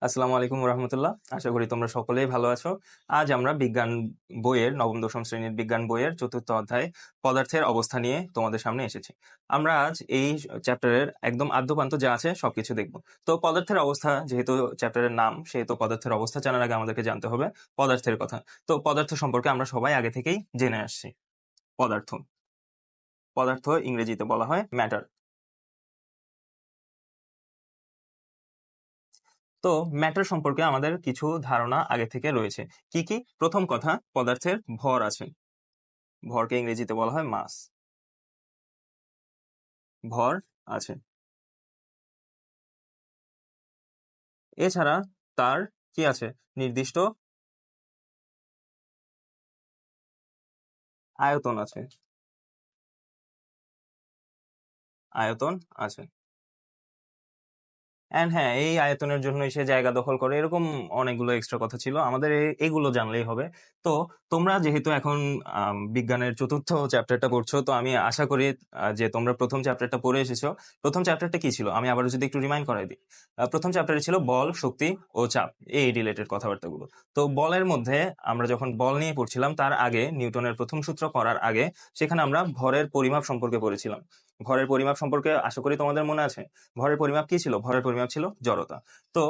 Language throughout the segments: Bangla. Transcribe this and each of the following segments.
আসসালামু আলাইকুম রহমতুল্লাহ। আশা করি তোমরা সকলেই ভালো আছো। আজ আমরা বিজ্ঞান বইয়ের নবম দশম শ্রেণীর বিজ্ঞান বইয়ের চতুর্থ অধ্যায় পদার্থের অবস্থা নিয়ে তোমাদের সামনে এসেছি। আমরা আজ এই চ্যাপ্টারের একদম আদ্যপান্ত যা আছে সবকিছু দেখব। তো পদার্থের অবস্থা যেহেতু চ্যাপ্টারের নাম, সেহেতু পদার্থের অবস্থা জানার আগে আমাদেরকে জানতে হবে পদার্থের কথা। তো পদার্থ সম্পর্কে আমরা সবাই আগে থেকেই জেনে আসছি। পদার্থ পদার্থ ইংরেজিতে বলা হয় ম্যাটার। তো ম্যাটার সম্পর্কে আমাদের কিছু ধারণা আগে থেকে রয়েছে। কি কি? প্রথম কথা, পদার্থের ভর আছে। ভরকে ইংরেজিতে বলা হয় মাস। ভর আছে। এছাড়া তার কি আছে? নির্দিষ্ট আয়তন আছে। আয়তন আছে। এন্ড হ্যাঁ, এই আয়তনের জন্যই সে জায়গা দখল করে, এরকম অনেকগুলো এক্সট্রা কথা ছিল, আমাদের এগুলো জানলেই হবে। তো তোমরা যেহেতু এখন বিজ্ঞানের চতুর্থ চ্যাপ্টারটা পড়ছো, তো আমি আশা করি যে তোমরা প্রথম চ্যাপ্টারটা পড়ে এসেছো। প্রথম চ্যাপ্টারটা কি ছিল আমি আবারও যদি একটু রিমাইন্ড করাই দিই। প্রথম চ্যাপ্টারে ছিল বল, শক্তি ও চাপ, এই রিলেটেড কথাবার্তাগুলো। তো বলের মধ্যে আমরা যখন বল নিয়ে পড়ছিলাম, তার আগে নিউটনের প্রথম সূত্র করার আগে সেখানে আমরা ভরের পরিমাপ সম্পর্কে পড়েছিলাম। ভরের পরিমাপ সম্পর্কে আশা করি তোমাদের মনে আছে। ভরের পরিমাপ কি ছিল? ভরের পরিমাপ ছিল জড়তা। তো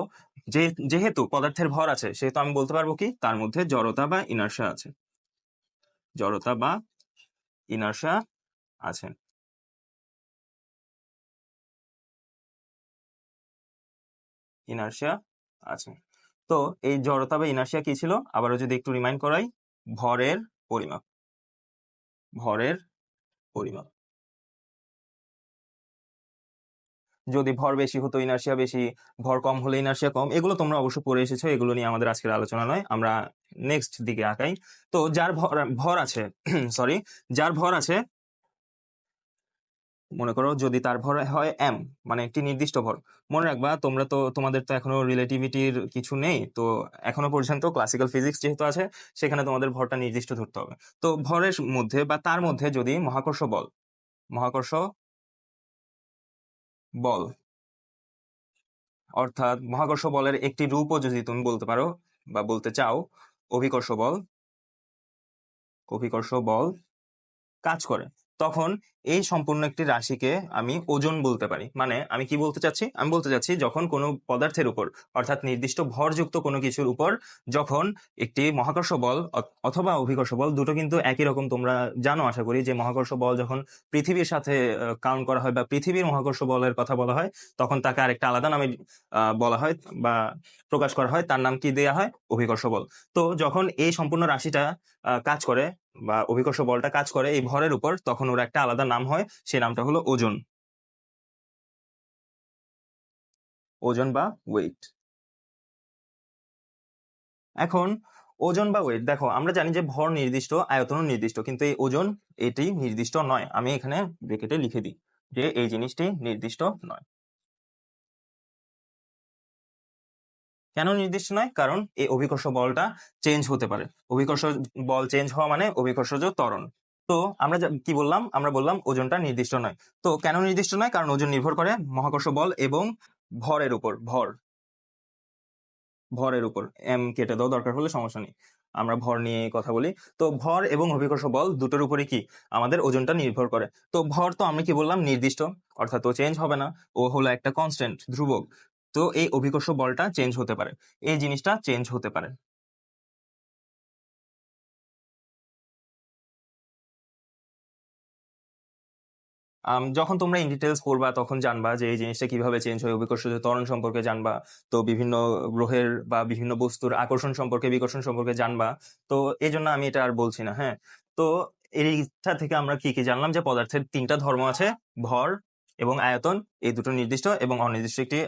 যেহেতু পদার্থের ভর আছে, সেহেতু আমি বলতে পারবো কি তার মধ্যে জড়তা বা ইনার্শিয়া আছে। জড়তা বা ইনার্শিয়া আছে। ইনার্শিয়া আছে। তো এই জড়তা বা ইনার্শিয়া কি ছিল আবারও যদি একটু রিমাইন্ড করাই, ভরের পরিমাপ। ভরের পরিমাপ। যদি ভর বেশি হতো ইনার্শিয়া বেশি, ভর কম হলে ইনার্শিয়া কম, এগুলো তোমরা অবশ্য পড়ে এসেছো, এগুলো নিয়ে আমাদের আজকের আলোচনা নয়, আমরা নেক্সট দিকে আগাই। তো যার ভর আছে সরি, যার ভর আছে, মনে করো যদি তার ভর হয় এম, মানে একটি নির্দিষ্ট ভর। মনে রাখবা তোমরা তো, তোমাদের তো এখনো রিলেটিভিটির কিছু নেই, তো এখনো পর্যন্ত ক্লাসিক্যাল ফিজিক্স যেহেতু আছে, সেখানে তোমাদের ভরটা নির্দিষ্ট ধরতে হবে। তো ভরের মধ্যে বা তার মধ্যে যদি মহাকর্ষ বল, মহাকর্ষ বল অর্থাৎ মহাকর্ষ বলের একটি রূপও যদি তুমি বলতে পারো বা বলতে চাও, অভিকর্ষ বল, অভিকর্ষ বল কাজ করে, তখন এই সম্পূর্ণ একটি রাশিকে আমি ওজন বলতে পারি। মানে আমি কি বলতে চাচ্ছি? আমি বলতে চাচ্ছি যখন কোনো পদার্থের উপর, অর্থাৎ নির্দিষ্ট ভরযুক্ত কোনো কিছুর উপর, যখন একটি মহাকর্ষ বল অথবা অভিকর্ষ বল, দুটো কিন্তু একই রকম, তোমরা জানো আশা করি, যে মহাকর্ষ বল যখন পৃথিবীর সাথে কাউন্ট করা হয় বা পৃথিবীর মহাকর্ষ বলের কথা বলা হয়, তখন তাকে আরেকটা আলাদা নামে বলা হয় বা প্রকাশ করা হয়, তার নাম কি দেয়া হয়? অভিকর্ষ বল। তো যখন এই সম্পূর্ণ রাশিটা কাজ করে বা অভিকর্ষ বলটা কাজ করে এই ভরের উপর, তখন ওর একটা আলাদা নাম হয়, সেই নামটা হলো ওজন। ওজন বা ওয়েট। এখন ওজন বা ওয়েট, দেখো আমরা জানি যে ভর নির্দিষ্ট, আয়তন নির্দিষ্ট, কিন্তু এই ওজন এটি নির্দিষ্ট নয়। আমি এখানে ব্র্যাকেটে লিখে দিই যে এই জিনিসটি নির্দিষ্ট নয়। কেন নির্দিষ্ট নয়? কারণ এই অভিকর্ষ বলটা চেঞ্জ হতে পারে। অভিকর্ষ বল চেঞ্জ হওয়া মানে অভিকর্ষজ ত্বরণ। তো আমরা কি বললাম? আমরা বললাম ওজনটা নির্দিষ্ট নয়। তো কেন নির্দিষ্ট নয়? কারণ ওজন নির্ভর করে মহাকর্ষ বল এবং ভরের উপর। ভরের উপর। এম কেটে দাও দরকার হলে, সমস্যা নেই, আমরা ভর নিয়ে কথা বলি। তো ভর এবং অভিকর্ষ বল দুটোর উপরে কি আমাদের ওজনটা নির্ভর করে। তো ভর তো আমি কি বললাম? নির্দিষ্ট, অর্থাৎ ও চেঞ্জ হবে না, ও হলো একটা কনস্ট্যান্ট, ধ্রুবক। তো এই অভিকর্ষ বলটা চেঞ্জ হতে পারে, এই জিনিসটা চেঞ্জ হতে পারে। যখন তোমরা ইন ডিটেলস পড়বা, তখন জানবা যে এই জিনিসটা কিভাবে চেঞ্জ হয়, অভিকর্ষজ ত্বরণ সম্পর্কে জানবা। তো বিভিন্ন গ্রহের বা বিভিন্ন বস্তুর আকর্ষণ সম্পর্কে, বিকর্ষণ সম্পর্কে জানবা। তো এই জন্য আমি এটা আর বলছি না। হ্যাঁ, তো এইটা থেকে আমরা কি কি জানলাম? যে পদার্থের তিনটা ধর্ম আছে, ভর এবং আয়তন, এই দুটো নির্দিষ্ট, এবং অনির্দিষ্ট একটি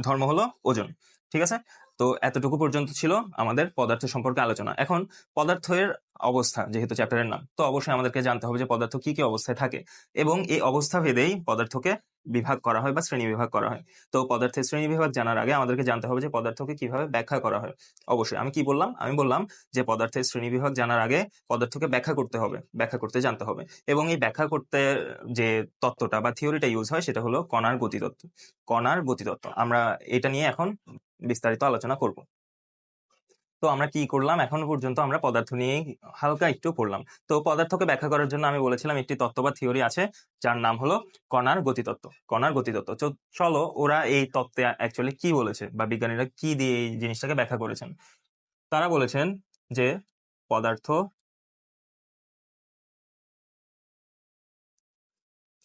ধর্ম হলো ওজন। ঠিক আছে? তো এতটুকু পর্যন্ত ছিল আমাদের পদার্থ সম্পর্কে আলোচনা। এখন পদার্থের অবস্থা যেহেতু চ্যাপ্টারের নাম, তো অবশ্যই আমাদেরকে জানতে হবে যে পদার্থ কি কি অবস্থায় থাকে, এবং এই অবস্থা ভেদেই পদার্থকে বিভাগ করা হয় বা শ্রেণী বিভাগ করা হয়। তো পদার্থের শ্রেণী বিভাগ জানার আগে আমাদেরকে জানতে হবে যে পদার্থকে কিভাবে ব্যাখ্যা করা হয়। অবশ্যই আমি কি বললাম? আমি বললাম যে পদার্থের শ্রেণী বিভাগ জানার আগে পদার্থকে ব্যাখ্যা করতে হবে, ব্যাখ্যা করতে জানতে হবে। এবং এই ব্যাখ্যা করতে যে তত্ত্বটা বা থিওরিটা ইউজ হয়, সেটা হলো কণার গতিতত্ত্ব। কণার গতিতত্ত্ব, আমরা এটা নিয়ে এখন বিস্তারিত আলোচনা করব। তো আমরা কি করলাম, এখনো পর্যন্ত আমরা পদার্থ নিয়ে হালকা একটু পড়লাম। তো পদার্থকে ব্যাখ্যা করার জন্য আমি বলেছিলাম একটি তত্ত্ব বা থিওরি আছে যার নাম হলো কণার গতিতত্ত্ব। কণার গতিতত্ত্ব, চলো ওরা এই তত্ত্বে অ্যাকচুয়ালি কি বলেছে বা বিজ্ঞানীরা কি দিয়ে এই জিনিসটাকে ব্যাখ্যা করেছেন। তারা বলেছেন যে পদার্থ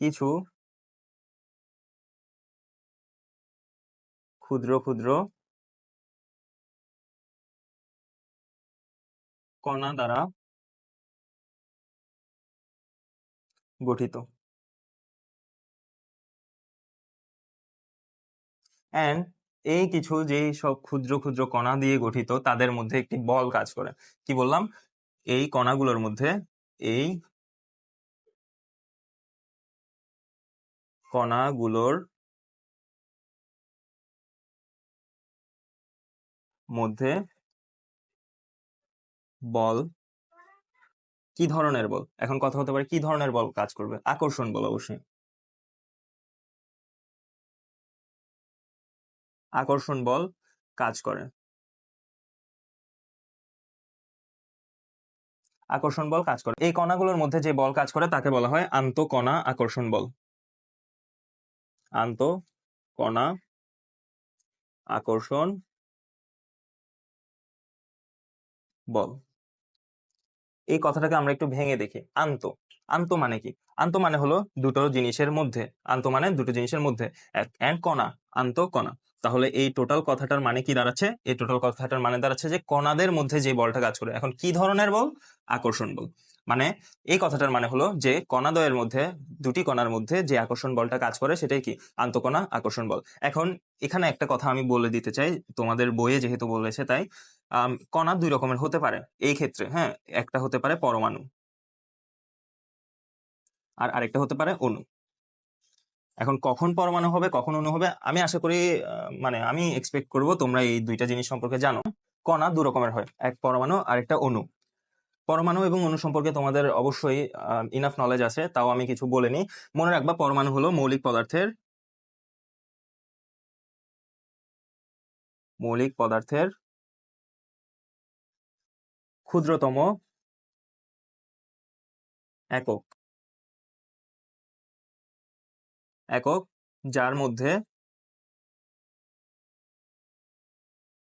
কিছু ক্ষুদ্র ক্ষুদ্র কণা দ্বারা গঠিত, অ্যান্ড এই কিছু যে সব ক্ষুদ্র ক্ষুদ্র কণা দিয়ে গঠিত তাদের মধ্যে একটি বল কাজ করে। কি বললাম, এই কণাগুলোর মধ্যে, এই কণাগুলোর মধ্যে বল, কি ধরনের বল, এখন কথা হতে পারে কি ধরনের বল কাজ করবে, আকর্ষণ বল, অবশ্যই আকর্ষণ বল কাজ করে। আকর্ষণ বল কাজ করে, এই কণাগুলোর মধ্যে যে বল কাজ করে তাকে বলা হয় আন্তঃকণা আকর্ষণ বল। আন্তঃকণা আকর্ষণ বল, এই কথাটাকে আমরা একটু ভেঙে দেখি। আন্ত মানে কি? আন্ত মানে হলো দুটো জিনিসের মধ্যে, আন্ত মানে দুটো জিনিসের মধ্যে, এন্ড কণা, আন্তঃকণা। তাহলে এই টোটাল কথাটার মানে কি দাঁড়াচ্ছে? এই টোটাল কথাটার মানে দাঁড়াচ্ছে যে কণাদের মধ্যে যে বলটা কাজ করে। এখন কি ধরনের বল? আকর্ষণ বল। মানে এই কথাটার মানে হলো যে কণাদ্বয়ের মধ্যে, দুটি কণার মধ্যে যে আকর্ষণ বলটা কাজ করে সেটাই কি? আন্তঃকণা আকর্ষণ বল। এখন এখানে একটা কথা আমি বলে দিতে চাই, তোমাদের বইয়ে যেহেতু বলেছে তাই, কণা দুই রকমের হতে পারে এই ক্ষেত্রে। হ্যাঁ, একটা হতে পারে পরমাণু আর আরেকটা হতে পারে অণু। এখন কখন পরমাণু হবে কখন অণু হবে আমি আশা করি, মানে আমি এক্সপেক্ট করব তোমরা এই দুইটা জিনিস সম্পর্কে জানো। কণা দু রকমের হয়, এক পরমাণু আর একটা অণু। পরমাণু এবং অণু সম্পর্কে তোমাদের অবশ্যই ইনাফ নলেজ আছে, তাও আমি কিছু বলিনি। মনে রাখবা পরমাণু হলো মৌলিক পদার্থের ক্ষুদ্রতম একক, একক যার মধ্যে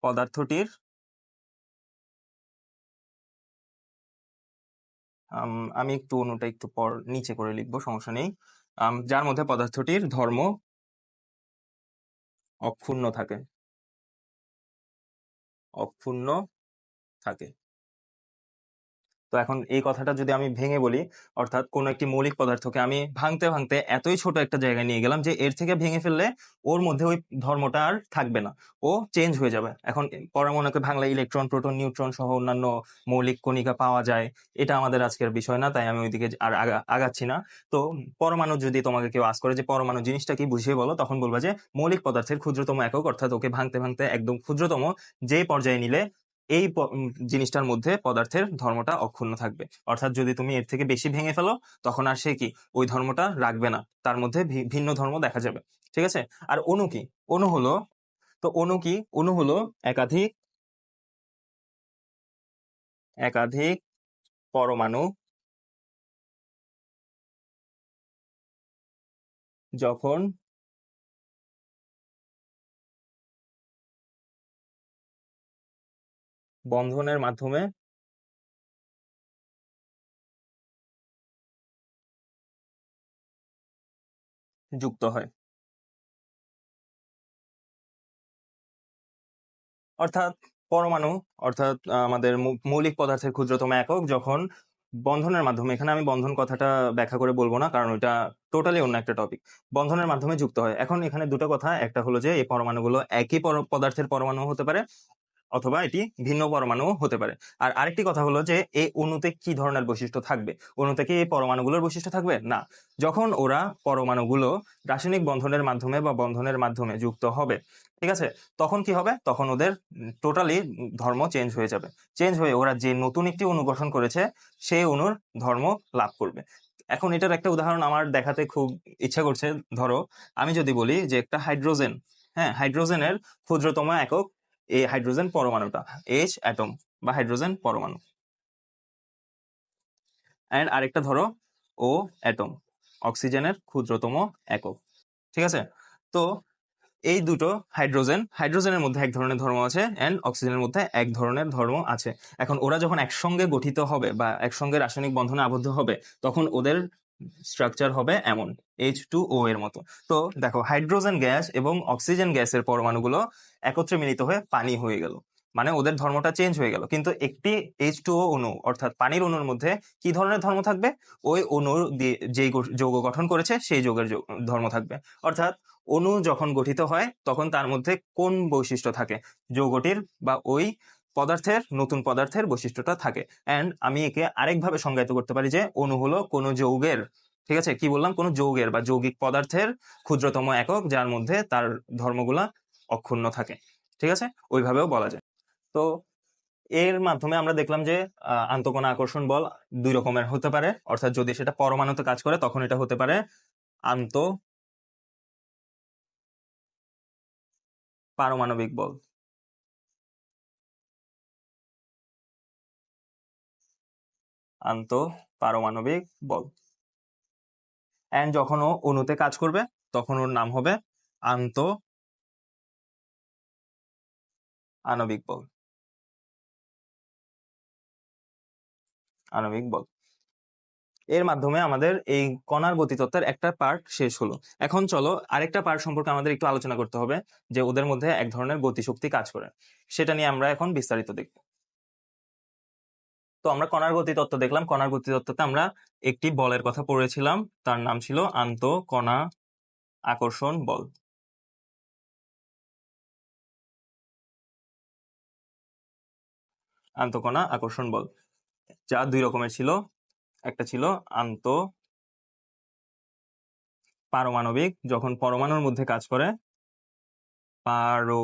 পদার্থটির, আমি একটু অণুটা একটু পর নিচে করে লিখবো, সমস্যা নেই। যার মধ্যে পদার্থটির ধর্ম অক্ষুণ্ণ থাকে, অক্ষুণ্ণ থাকে। তো এখন এই কথাটা যদি আমি ভেঙে বলি, অর্থাৎ কোন একটি মৌলিক পদার্থকে আমি ভাঙতে ভাঙতে এতই ছোট একটা জায়গায় নিয়ে গেলাম যে এর থেকে ভেঙে ফেললে ওর মধ্যে ওই ধর্মটা আর থাকবে না, ও চেঞ্জ হয়ে যাবে। এখন পরমাণুকে ভাঙলে ইলেকট্রন, প্রোটন, নিউট্রন সহ অন্যান্য মৌলিক কণিকা পাওয়া যায়, এটা আমাদের আজকের বিষয় না, তাই আমি ওইদিকে আর আগাচ্ছি না। তো পরমাণু যদি তোমাকে কেউ আস করে যে পরমাণু জিনিসটা কি বুঝিয়ে বলো, তখন বলবা যে মৌলিক পদার্থের ক্ষুদ্রতম একক, অর্থাৎ ওকে ভাঙতে ভাঙতে একদম ক্ষুদ্রতম যে পর্যায়ে নিলে এই জিনিসটার মধ্যে পদার্থের ধর্মটা অক্ষুণ্ণ থাকবে। অর্থাৎ যদি তুমি এর থেকে বেশি ভেঙে ফেলো তখন আর সে কি ওই ধর্মটা রাখবে না, তার মধ্যে ভিন্ন ধর্ম দেখা যাবে। ঠিক আছে? আর অণু কি? অণু হলো, তো অণু কি? অণু হলো একাধিক একাধিক পরমাণু যখন বন্ধনের মাধ্যমে যুক্ত হয়। অর্থাৎ পরমাণু, অর্থাৎ আমাদের মৌলিক পদার্থের ক্ষুদ্রতম একক যখন বন্ধনের মাধ্যমে, এখানে আমি বন্ধন কথাটা ব্যাখ্যা করে বলবো না কারণ ওইটা টোটালি অন্য একটা টপিক, বন্ধনের মাধ্যমে যুক্ত হয়। এখন এখানে দুটো কথা, একটা হলো যে এই পরমাণুগুলো একই পদার্থের পরমাণু হতে পারে অথবা এটি ভিন্ন পরমাণু হতে পারে। আর আরেকটি কথা হলো যে এই অণুতে কি ধরনের বৈশিষ্ট্য থাকবে, অণুতে কি এই পরমাণুগুলোর বৈশিষ্ট্য থাকবে না। যখন ওরা পরমাণুগুলো রাসায়নিক বন্ধনের মাধ্যমে বা বন্ধনের মাধ্যমে যুক্ত হবে, ঠিক আছে, তখন কি হবে, তখন ওদের টোটালি ধর্ম চেঞ্জ হয়ে যাবে। চেঞ্জ হয়ে ওরা যে নতুন একটি অণু গঠন করেছে সেই অণুর ধর্ম লাভ করবে। এখন এটার একটা উদাহরণ আমার দেখাতে খুব ইচ্ছা করছে। ধরো আমি যদি বলি যে একটা হাইড্রোজেন, হ্যাঁ, হাইড্রোজেনের ক্ষুদ্রতম একক এই হাইড্রোজেন পরমাণুটা, এইচ অ্যাটম বা হাইড্রোজেন পরমাণু। অ্যান্ড আরেকটা ধরো ও অ্যাটম, অক্সিজেনের ক্ষুদ্রতম একক। ঠিক আছে, তো এই দুটো হাইড্রোজেনের মধ্যে এক ধরনের ধর্ম আছে অ্যান্ড অক্সিজেনের মধ্যে এক ধরনের ধর্ম আছে। এখন ওরা যখন একসঙ্গে গঠিত হবে বা একসঙ্গে রাসায়নিক বন্ধনে আবদ্ধ হবে, তখন ওদের স্ট্রাকচার হবে এমন H2O এর মতো। তো দেখো, হাইড্রোজেন গ্যাস এবং অক্সিজেন গ্যাসের পরমাণুগুলো একত্রে মিলিত হয়ে পানি হয়ে গেল, মানে ওদের ধর্মটা চেঞ্জ হয়ে গেল। কিন্তু একটি H2O অণু অর্থাৎ পানির অণুর মধ্যে কি ধরনের ধর্ম থাকবে? ওই অণুর দিয়ে যেই যৌগ গঠন করেছে সেই যৌগের ধর্ম থাকবে। অর্থাৎ অণু যখন গঠিত হয় তখন তার মধ্যে কোন বৈশিষ্ট্য থাকে? যৌগটির বা ওই পদার্থের, নতুন পদার্থের বৈশিষ্ট্যটা থাকে। অ্যান্ড আমি একে আরেকভাবে সংজ্ঞায়িত করতে পারি যে অণু হলো কোনো যৌগের, ঠিক আছে, কি বললাম, কোনো যৌগের বা যৌগিক পদার্থের ক্ষুদ্রতম একক, যার মধ্যে তার ধর্মগুলা অক্ষুণ্ণ থাকে। ঠিক আছে, ওইভাবেও বলা যায়। তো এর মাধ্যমে আমরা দেখলাম যে আন্তঃকণা আকর্ষণ বল দুই রকমের হতে পারে। অর্থাৎ যদি সেটা পরমাণুতে কাজ করে তখন এটা হতে পারে আন্ত পারমাণবিক বল। আন্ত পারমাণবিক বল। অ্যান্ড যখন ও অণুতে কাজ করবে তখন ওর নাম হবে আন্ত আণবিক বল। আণবিক বল। এর মাধ্যমে আমাদের এই কণার গতিতত্ত্বের একটা পার্ট শেষ হলো। এখন চলো আরেকটা পার্ট সম্পর্কে আমাদের একটু আলোচনা করতে হবে, যে ওদের মধ্যে এক ধরনের গতিশক্তি কাজ করে। সেটা নিয়ে আমরা এখন বিস্তারিত দেখব। তো আমরা কণার গতিতত্ত্ব দেখলাম। কণার গতিতত্ত্বতে আমরা একটি বলের কথা পড়েছিলাম, তার নাম ছিল আন্তঃকণা আকর্ষণ বল। আন্তঃকণা আকর্ষণ বল, যা দুই রকমের ছিল। একটা ছিল আন্ত পারমাণবিক, যখন পরমাণুর মধ্যে কাজ করে। পারো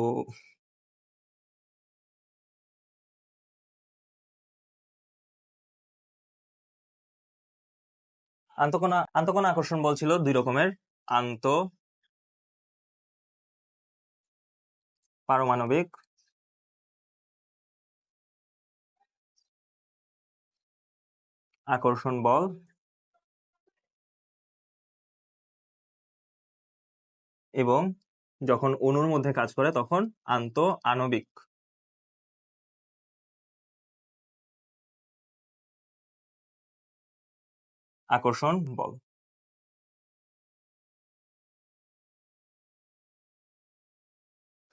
আন্তঃকণা আকর্ষণ বল ছিল দুই রকমের, আন্ত পারমাণবিক আকর্ষণ বল এবং যখন অণুর মধ্যে কাজ করে তখন আন্ত আণবিক আকর্ষণ বল।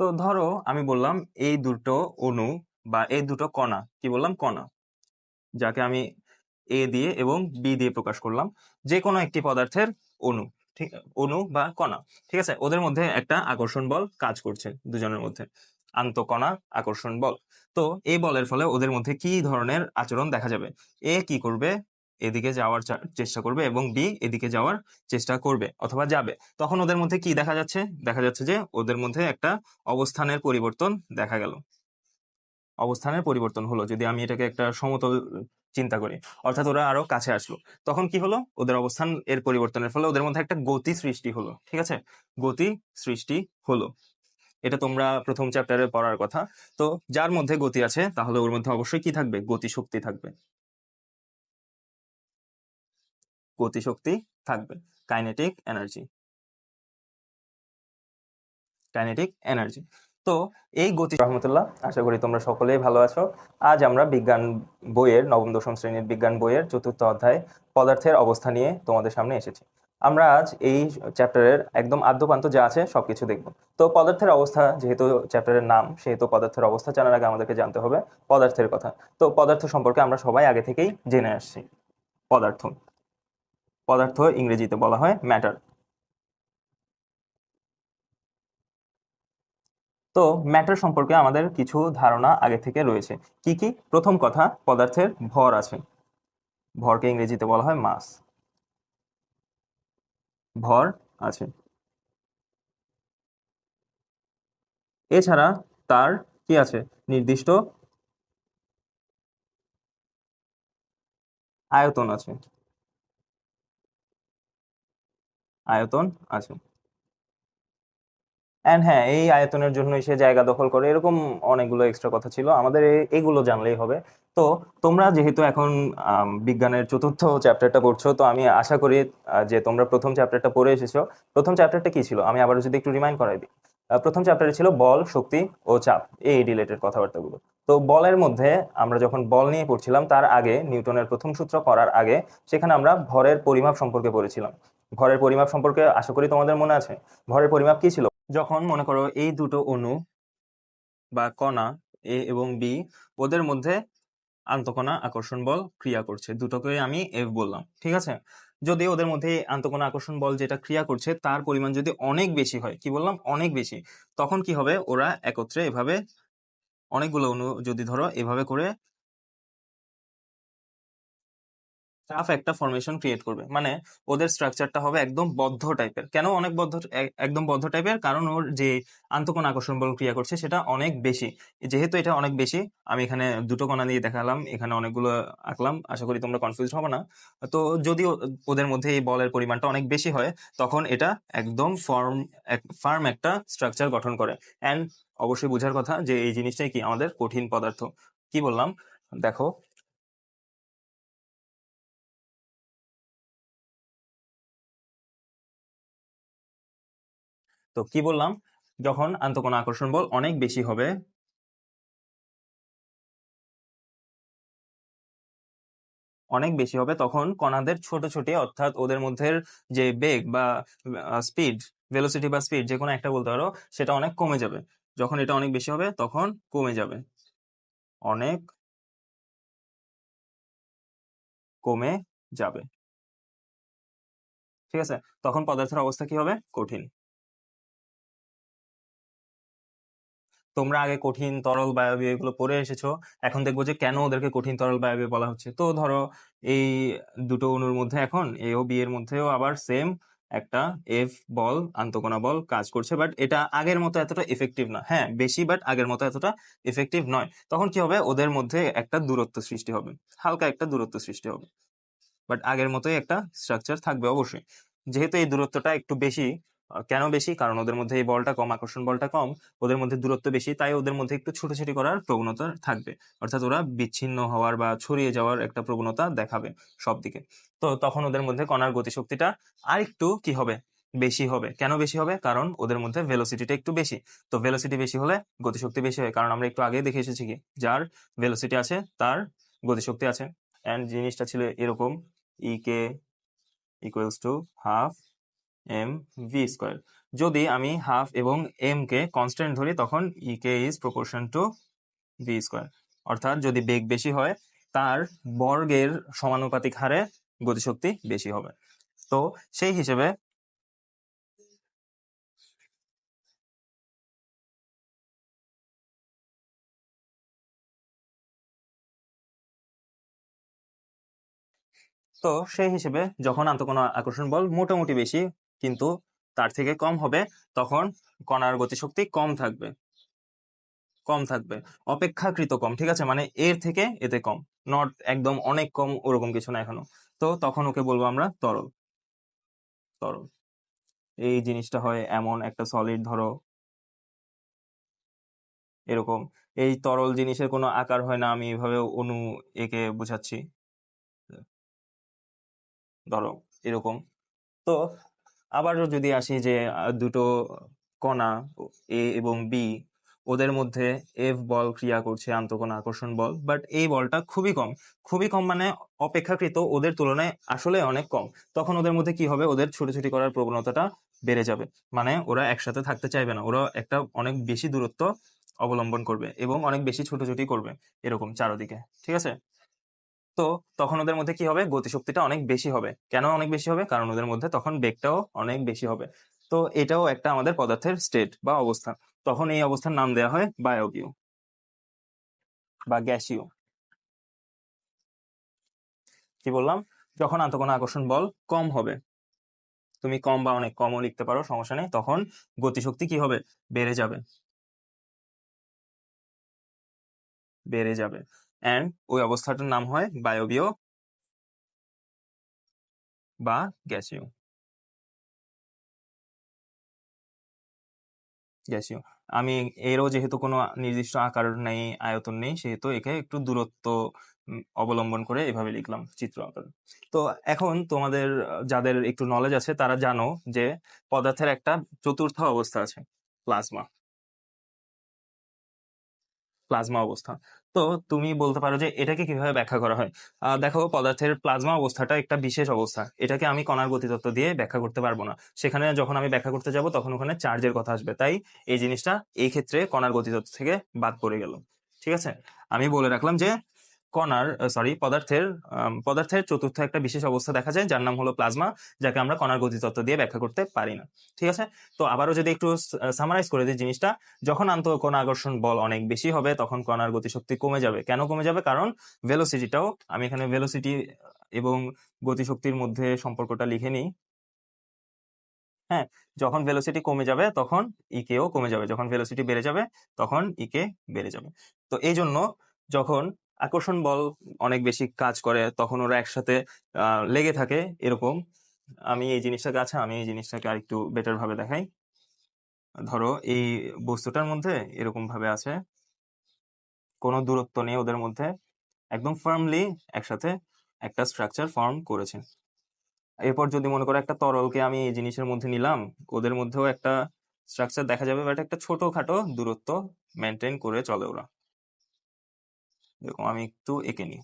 তো ধরো আমি বললাম এই দুটো অণু বা এই দুটো কণা, কি বললাম, কণা, যাকে আমি এ দিয়ে এবং বি দিয়ে প্রকাশ করলাম, যে কোনো একটি পদার্থের অণু, ঠিক, অণু বা কণা, ঠিক আছে, ওদের মধ্যে একটা আকর্ষণ বল কাজ করছে দুজনের মধ্যে, আন্তঃকণা আকর্ষণ বল। তো এই বলের ফলে ওদের মধ্যে কি ধরনের আচরণ দেখা যাবে? এ কি করবে? এদিকে যাওয়ার চেষ্টা করবে এবং বি এদিকে যাওয়ার চেষ্টা করবে অথবা যাবে। তখন ওদের মধ্যে কি দেখা যাচ্ছে? দেখা যাচ্ছে যে ওদের মধ্যে একটা অবস্থানের পরিবর্তন দেখা গেল। অবস্থানের পরিবর্তন হলো, যদি আমি এটাকে একটা সমতল চিন্তা করি, অর্থাৎ ওরা আরো কাছে আসলো, তখন কি হলো? ওদের অবস্থান এর পরিবর্তনের ফলে ওদের মধ্যে একটা গতি সৃষ্টি হলো। ঠিক আছে, গতি সৃষ্টি হলো। এটা তোমরা প্রথম চ্যাপ্টারে পড়ার কথা। তো যার মধ্যে গতি আছে তাহলে ওর মধ্যে অবশ্যই কি থাকবে? গতিশক্তি থাকবে। গতিশক্তি থাকবে, কাইনেটিক এনার্জি। Kinetic energy. তো এই গতি রহমতুল্লাহ, আশা করি তোমরা সকলেই ভালো আছো। আজ আমরা বিজ্ঞান বইয়ের নবম দশম শ্রেণীর বিজ্ঞান বইয়ের চতুর্থ অধ্যায় পদার্থের অবস্থা নিয়ে তোমাদের সামনে এসেছি। আমরা আজ এই চ্যাপ্টারের একদম আদ্যপান্ত যা আছে সবকিছু দেখব। তো পদার্থের অবস্থা যেহেতু চ্যাপ্টারের নাম, সেহেতু পদার্থের অবস্থা জানার আগে আমাদেরকে জানতে হবে পদার্থের কথা। তো পদার্থ সম্পর্কে আমরা সবাই আগে থেকেই জেনে আসছি। পদার্থ, পদার্থ ইংরেজিতে বলা হয় ম্যাটার। তো ম্যাটার সম্পর্কে আমাদের কিছু ধারণা আগে থেকে রয়েছে। কি কি? প্রথম কথা, পদার্থের ভর আছে। ভরকে ইংরেজিতে বলা হয় মাস। ভর আছে। এছাড়া তার কি আছে? নির্দিষ্ট আয়তন আছে। আয়তন আছে। অ্যান্ড হ্যাঁ, এই আয়তনের জন্যই সে জায়গা দখল করে, এরকম অনেকগুলো এক্সট্রা কথা ছিল, আমাদের এগুলো জানলেই হবে। তো তোমরা যেহেতু এখন বিজ্ঞানের চতুর্থ চ্যাপ্টারটা পড়ছো, তো আমি আশা করি যে তোমরা প্রথম চ্যাপ্টারটা পড়ে এসেছো। প্রথম চ্যাপ্টারটা কি ছিল আমি আবার যদি একটু রিমাইন্ড করাই দিই। প্রথম চ্যাপ্টারে ছিল বল, শক্তি ও চাপ, এই রিলেটেড কথাবার্তাগুলো। তো বলের মধ্যে আমরা যখন বল নিয়ে পড়ছিলাম তার আগে, নিউটনের প্রথম সূত্র করার আগে, সেখানে আমরা ভরের পরিমাপ সম্পর্কে পড়েছিলাম। ভরের পরিমাপ সম্পর্কে আশা করি তোমাদের মনে আছে। ভরের পরিমাপ কি ছিল? যখন মনে করো এই দুটো অণু বা কণা এ এবং বি, ওদের মধ্যে আন্তঃকণা আকর্ষণ বল ক্রিয়া করছে, দুটোকে আমি এফ বললাম, ঠিক আছে। যদি ওদের মধ্যে আন্তঃকণা আকর্ষণ বল যেটা ক্রিয়া করছে তার পরিমাণ যদি অনেক বেশি হয়, কি বললাম, অনেক বেশি, তখন কি হবে, ওরা একত্রে এভাবে অনেকগুলো অণু যদি ধরো এভাবে করে টাফ একটা ফরমেশন ক্রিয়েট করবে, মানে ওদের স্ট্রাকচারটা হবে একদম বদ্ধ টাইপের। কেন অনেক বদ্ধ, একদম বদ্ধ টাইপের? কারণ ওর যে আন্তঃকণা আকর্ষণ বল ক্রিয়া করছে সেটা অনেক বেশি। যেহেতু এটা অনেক বেশি, আমি এখানে দুটো কণা দিয়ে দেখালাম, এখানে অনেকগুলো আঁকলাম, আশা করি তোমরা কনফিউজ হবে না। তো যদি ওদের মধ্যে এই বলের পরিমাণটা অনেক বেশি হয়, তখন এটা একদম ফার্ম একটা স্ট্রাকচার গঠন করে। অ্যান্ড অবশ্যই বোঝার কথা যে এই জিনিসটাই কি আমাদের কঠিন পদার্থ। কি বললাম দেখো, তো কি বললাম, যখন আন্তঃকণা আকর্ষণ বল অনেক বেশি হবে, অনেক বেশি হবে, তখন কণাদের ছোট ছোট, অর্থাৎ ওদের মধ্যে যে বেগ বা স্পিড, ভেলোসিটি বা স্পিড যে কোনো একটা বলতে পারো, সেটা অনেক কমে যাবে। যখন এটা অনেক বেশি হবে তখন কমে যাবে, অনেক কমে যাবে, ঠিক আছে। তখন পদার্থের অবস্থা কি হবে? কঠিন। তোমরা আগে কঠিন, তরল, বায়বীয় এগুলো পড়ে এসেছো, এখন দেখবো যে কেন ওদেরকে কঠিন, তরল, বায়বীয় বলা হচ্ছে। তো ধরো এই দুটো অণুর মধ্যে এখন এ ও বি এর মধ্যেও আবার সেম একটা এফ বল, আন্তঃকণা বল কাজ করছে, বাট এটা আগের মতো এতটা এফেক্টিভ না। হ্যাঁ বেশি, বাট আগের মতো এতটা এফেক্টিভ নয়। তখন কি হবে, ওদের মধ্যে একটা দূরত্ব সৃষ্টি হবে, হালকা একটা দূরত্ব সৃষ্টি হবে, বাট আগের মতোই একটা স্ট্রাকচার থাকবে অবশ্যই। যেহেতু এই দূরত্বটা একটু বেশি, কেন বেশি? কারণ ওদের মধ্যে এই বলটা কম, আকর্ষণ বলটা কম, ওদের মধ্যে দূরত্ব বেশি, তাই ওদের মধ্যে একটু ছুটোছুটি করার প্রবণতা থাকবে, অর্থাৎ ওরা বিচ্ছিন্ন হওয়ার বা ছড়িয়ে যাওয়ার একটা প্রবণতা দেখাবে সব দিকে। তো তখন ওদের মধ্যে কণার গতিশক্তিটা আরেকটু কি হবে, বেশি হবে। কেন বেশি হবে? কারণ ওদের মধ্যে ভেলোসিটিটা একটু বেশি। তো ভেলোসিটি বেশি হলে গতিশক্তি বেশি হয়, কারণ আমরা একটু আগে দেখে এসেছি কি, যার ভেলোসিটি আছে তার গতিশক্তি আছে। এন্ড জিনিসটা ছিল এরকম, K equals to half M V square. যদি আমি হাফ এবং এম কে কনস্ট্যান্ট ধরি, তখন K is proportion to V square. অর্থাৎ যদি বেগ বেশি হয়, তার বর্গের সমানুপাতিক হারে গতিশক্তি বেশি হবে। তো সেই হিসেবে, যখন আন্তঃকণা আকর্ষণ বল মোটামুটি বেশি, কিন্তু তার থেকে কম হবে, তখন কণার গতিশক্তি কম থাকবে, কম থাকবে, অপেক্ষাকৃত কম, ঠিক আছে, মানে এর থেকে এতে কম, নট একদম অনেক কম, ওরকম কিছু না এখনো। তো তখন ওকে বলবো আমরা তরল। তরল, এই জিনিসটা হয় এমন একটা সলিড, ধরো এরকম। এই তরল জিনিসের কোনো আকার হয় না, আমি এভাবে অণু একে বোঝাচ্ছি, ধরো এরকম। তো আবারও যদি আসি যে দুটো কণা এ এবং বি, ওদের মধ্যে এফ বল ক্রিয়া করছে, আন্তঃকণা আকর্ষণ বল, বাট এই বলটা খুবই কম। খুবই কম মানে অপেক্ষাকৃত ওদের তুলনায় আসলে অনেক কম। তখন ওদের মধ্যে কি হবে, ওদের ছুটোছুটি করার প্রবণতাটা বেড়ে যাবে, মানে ওরা একসাথে থাকতে চাইবে না, ওরা একটা অনেক বেশি দূরত্ব অবলম্বন করবে এবং অনেক বেশি ছুটোছুটি করবে এরকম চারদিকে, ঠিক আছে। তো তখন ওদের মধ্যে কি হবে, গতিশক্তিটা অনেক বেশি হবে। কেন অনেক বেশি হবে? কারণ ওদের মধ্যে তখন বেগটাও অনেক বেশি হবে। তো এটাও একটা আমাদের পদার্থের স্টেট বা অবস্থা। তখন এই অবস্থার নাম দেওয়া হয় বায়বীয় বা গ্যাসীয়। কি বললাম, যখন আন্তঃকণা আকর্ষণ বল কম হবে, তুমি কম বা অনেক কমও লিখতে পারো, সমস্যা নেই, তখন গতিশক্তি কি হবে, বেড়ে যাবে, বেড়ে যাবে। এন্ড ওই অবস্থাটার নাম হয় বায়বীয় বা গ্যাসীয়। গ্যাসীয়। আমি এরও যেহেতু কোনো নির্দিষ্ট আকার নেই, আয়তন নেই, সেহেতু একে একটু দূরত্ব অবলম্বন করে এভাবে লিখলাম চিত্র আকারে। তো এখন তোমাদের যাদের একটু নলেজ আছে তারা জানো যে পদার্থের একটা চতুর্থ অবস্থা আছে, প্লাজমা। প্লাজমা অবস্থা। তো তুমি বলতে পারো যে এটাকে কিভাবে ব্যাখ্যা করা হয়। দেখো, পদার্থের প্লাজমা অবস্থাটা একটা বিশেষ অবস্থা, এটাকে আমি কণার গতিতত্ত্ব দিয়ে ব্যাখ্যা করতে পারবো না। সেখানে যখন আমি ব্যাখ্যা করতে যাব তখন ওখানে চার্জের কথা আসবে, তাই এই জিনিসটা এই ক্ষেত্রে কণার গতিতত্ত্ব থেকে বাদ পড়ে গেল। ঠিক আছে, আমি বলে রাখলাম যে পদার্থের চতুর্থ একটা বিশেষ অবস্থা দেখা যায় যার নাম হলো প্লাজমা, যাকে আমরা কণার গতিতত্ত্ব দিয়ে ব্যাখ্যা করতে পারি না। ঠিক আছে, তো আবারও যদি একটু সামারাইজ করে দিই জিনিসটা, যখন আন্তঃকণা আকর্ষণ বল অনেক বেশি হবে তখন কণার গতিশক্তি কমে যাবে। কেন কমে যাবে? কারণ ভেলোসিটিটাও, আমি এখানে ভেলোসিটি এবং গতিশক্তির মধ্যে সম্পর্কটা লিখে নিই। হ্যাঁ, যখন ভেলোসিটি কমে যাবে তখন ইকেও কমে যাবে, যখন ভেলোসিটি বেড়ে যাবে তখন ইকে বেড়ে যাবে। তো এই জন্য যখন আকর্ষণ বল অনেক বেশি কাজ করে তখন ওরা একসাথে লেগে থাকে এরকম। আমি এই জিনিসটাকে আর একটু বেটার ভাবে দেখাই। ধরো এই বস্তুটার মধ্যে এরকম ভাবে আছে, কোনো দূরত্ব নেই ওদের মধ্যে, একদম ফার্মলি একসাথে একটা স্ট্রাকচার ফর্ম করেছে। এরপর যদি মনে করো একটা তরলকে আমি এই জিনিসের মধ্যে নিলাম, ওদের মধ্যেও একটা স্ট্রাকচার দেখা যাবে, বাট একটা ছোটখাটো দূরত্ব মেনটেন করে চলে ওরা। এরকম আমি একটু এঁকে নিই,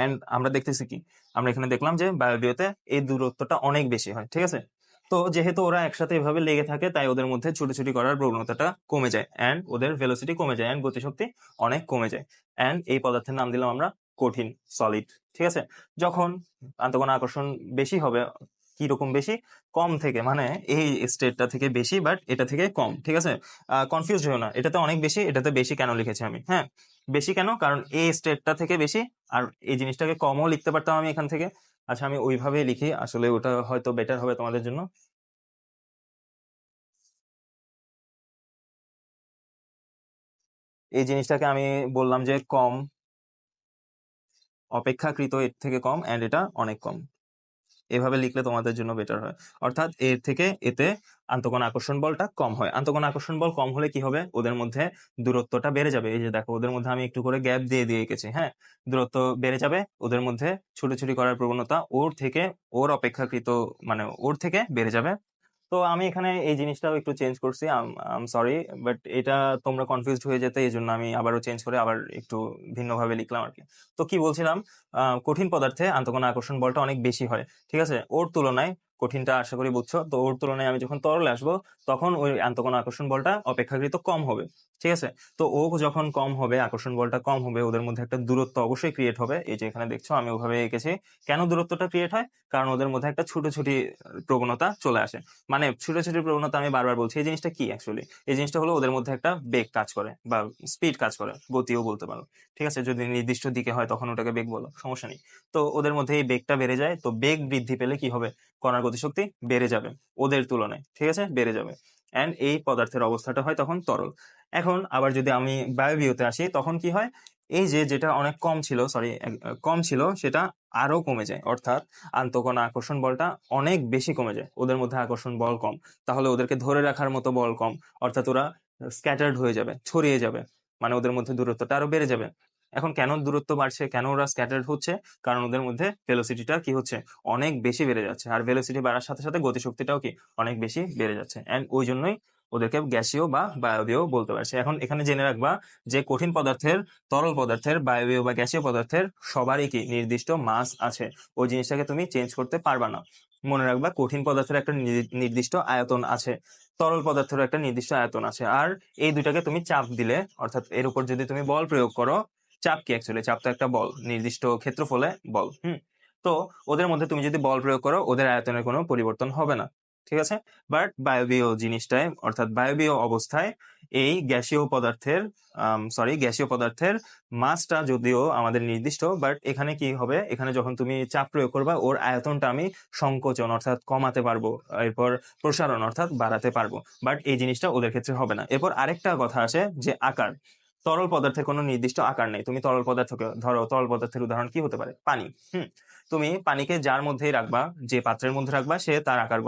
এন্ড আমরা দেখতেছি কি, আমরা এখানে দেখলাম যে বায়োবিওতে এই দূরত্বটা অনেক বেশি হয়। ঠিক আছে, তো যেহেতু ওরা একসাথে এভাবে লেগে থাকে তাই ওদের মধ্যে ছুটোছুটি করার প্রবণতাটা কমে যায় এন্ড ওদের ভেলোসিটি কমে যায় এন্ড গতিশক্তি অনেক কমে যায়। এন্ড এই পদার্থের নাম দিলাম আমরা কঠিন, সলিড। ঠিক আছে, যখন আন্তঃকণা আকর্ষণ বেশি হবে, কি রকম বেশি? কম থেকে, মানে এই স্টেটটা থেকে বেশি বাট এটা থেকে কম। ঠিক আছে, কনফিউজ হও না, এটাতে অনেক বেশি, এটাতে বেশি কেন লিখেছি আমি? হ্যাঁ, বেশি কেন? কারণ এই স্টেটটা থেকে বেশি, আর এই জিনিসটাকে কমও লিখতে পারতাম আমি এখান থেকে। আচ্ছা, আমি ওইভাবেই লিখি, আসলে ওটা হয়তো বেটার হবে তোমাদের জন্য। এই জিনিসটাকে আমি বললাম যে কম, অপেক্ষাকৃত এর থেকে কম, এন্ড এটা অনেক কম। এভাবে লিখলে তোমাদের জন্য বেটার হয়। অর্থাৎ এর থেকে এতে আন্তঃকণা আকর্ষণ বলটা কম হয়। আন্তঃকণা আকর্ষণ বল কম হলে কি হবে? ওদের মধ্যে দূরত্বটা বেড়ে যাবে। এই যে দেখো, ওদের মধ্যে আমি একটু করে গ্যাপ দিয়ে দিয়ে এঁকেছি। হ্যাঁ, দূরত্ব বেড়ে যাবে, ওদের মধ্যে ছুটোছুটি করার প্রবণতা ওর অপেক্ষাকৃত, মানে ওর থেকে বেড়ে যাবে। তো আমি এখানে এই জিনিসটাও একটু চেঞ্জ করছি, আম সরি, বাট এটা তোমরা কনফিউজড হয়ে যেতে এই জন্য আমি আবারও চেঞ্জ করে আবার একটু ভিন্নভাবে লিখলাম আর কি। তো কি বলছিলাম, কঠিন পদার্থে আন্তঃকণা আকর্ষণ বলটা অনেক বেশি হয়। ঠিক আছে, ওর তুলনায়, কঠিনটা আশা করি বুঝছো, তো ওর তুলনায় আমি যখন তরলে আসবো তখন ওই আন্তঃকণা আকর্ষণ বলটা অপেক্ষাকৃত কম হবে। ঠিক আছে, তো ও যখন কম হবে, আকর্ষণ বলটা কম হবে, ওদের মধ্যে একটা দূরত্ব অবশ্যই ক্রিয়েট হবে। এই যে এখানে দেখছো আমি ওভাবে এঁকেছি। কেন দূরত্বটা ক্রিয়েট হয়? কারণ ওদের মধ্যে একটা ছুটোছুটি প্রবণতা চলে আসে। মানে ছুটোছুটি প্রবণতা আমি বারবার বলছি, এই জিনিসটা কি অ্যাকচুয়ালি? এই জিনিসটা হলো ওদের মধ্যে একটা বেগ কাজ করে বা স্পিড কাজ করে, গতিও বলতে পারো। ঠিক আছে, যদি নির্দিষ্ট দিকে হয় তখন ওটাকে বেগ বলো, সমস্যা নেই। তো ওদের মধ্যে এই বেগটা বেড়ে যায়, তো বেগ বৃদ্ধি পেলে কি হবে? কণার গতিশক্তি বেড়ে যাবে ওদের তুলনায়। ঠিক আছে, বেড়ে যাবে, এন্ড এই পদার্থের অবস্থাটা হয় তখন তরল। এখন আবার যদি আমি বায়বীয়তে আসি তখন কি হয়? এই যে যেটা অনেক কম ছিল, কম ছিল, সেটা আরো কমে যায়। অর্থাৎ আন্তঃকণা আকর্ষণ বলটা অনেক বেশি কমে যায়, ওদের মধ্যে আকর্ষণ বল কম, তাহলে ওদেরকে ধরে রাখার মতো বল কম, অর্থাৎ ওরা স্ক্যাটার্ড হয়ে যাবে, ছড়িয়ে যাবে, মানে ওদের মধ্যে দূরত্বটা আরো বেড়ে যাবে। এখন কেন দূরত্ব বাড়ছে, কেন ওরা স্ক্যাটার্ড হচ্ছে? কারণ ওদের মধ্যে ভেলোসিটিটা কি হচ্ছে? অনেক বেশি বেড়ে যাচ্ছে, আর ভেলোসিটি বাড়ার সাথে সাথে গতিশক্তিটাও কি অনেক বেশি বেড়ে যাচ্ছে, এন্ড ওই জন্যই ওদেরকে গ্যাসীয় বা বায়বীয় বলতে পারছে। এখন এখানে জেনে রাখবা যে কঠিন পদার্থের, তরল পদার্থের, বায়বীয় বা গ্যাসীয় পদার্থের সবারই কি নির্দিষ্ট মাস আছে, ওই জিনিসটাকে তুমি চেঞ্জ করতে পারবা না। মনে রাখবা, কঠিন পদার্থের একটা নির্দিষ্ট আয়তন আছে, তরল পদার্থের একটা নির্দিষ্ট আয়তন আছে, আর এই দুটাকে তুমি চাপ দিলে, অর্থাৎ এর উপর যদি তুমি বল প্রয়োগ করো, চাপ কি অ্যাকচুয়ালি? চাপ তো একটা বল, নির্দিষ্ট ক্ষেত্রফলে বল। তো ওদের মধ্যে তুমি যদি বল প্রয়োগ করো, ওদের আয়তনের কোনো পরিবর্তন হবে না। ঠিক আছে, বাট বায়বীয় জিনিসটায়, অর্থাৎ বায়বীয় অবস্থায় এই গ্যাসীয় পদার্থের মাসটা যদিও আমাদের নির্দিষ্ট, বাট এখানে কি হবে? এখানে যখন তুমি চাপ প্রয়োগ করবা, ওর আয়তনটা আমি সংকোচন অর্থাৎ কমাতে পারবো, এরপর প্রসারণ অর্থাৎ বাড়াতে পারবো, বাট এই জিনিসটা ওদের ক্ষেত্রে হবে না। এরপর আরেকটা কথা আসে যে আকার। তরল পদার্থের কোনো নির্দিষ্ট আকার নেই। তুমি তরল পদার্থকে ধরো, তরল পদার্থের উদাহরণ কি হতে পারে? পানি। তুমি পানিকে যার মধ্যেই রাখবা, যে পাত্রের মধ্যে রাখবা, সে তার আকার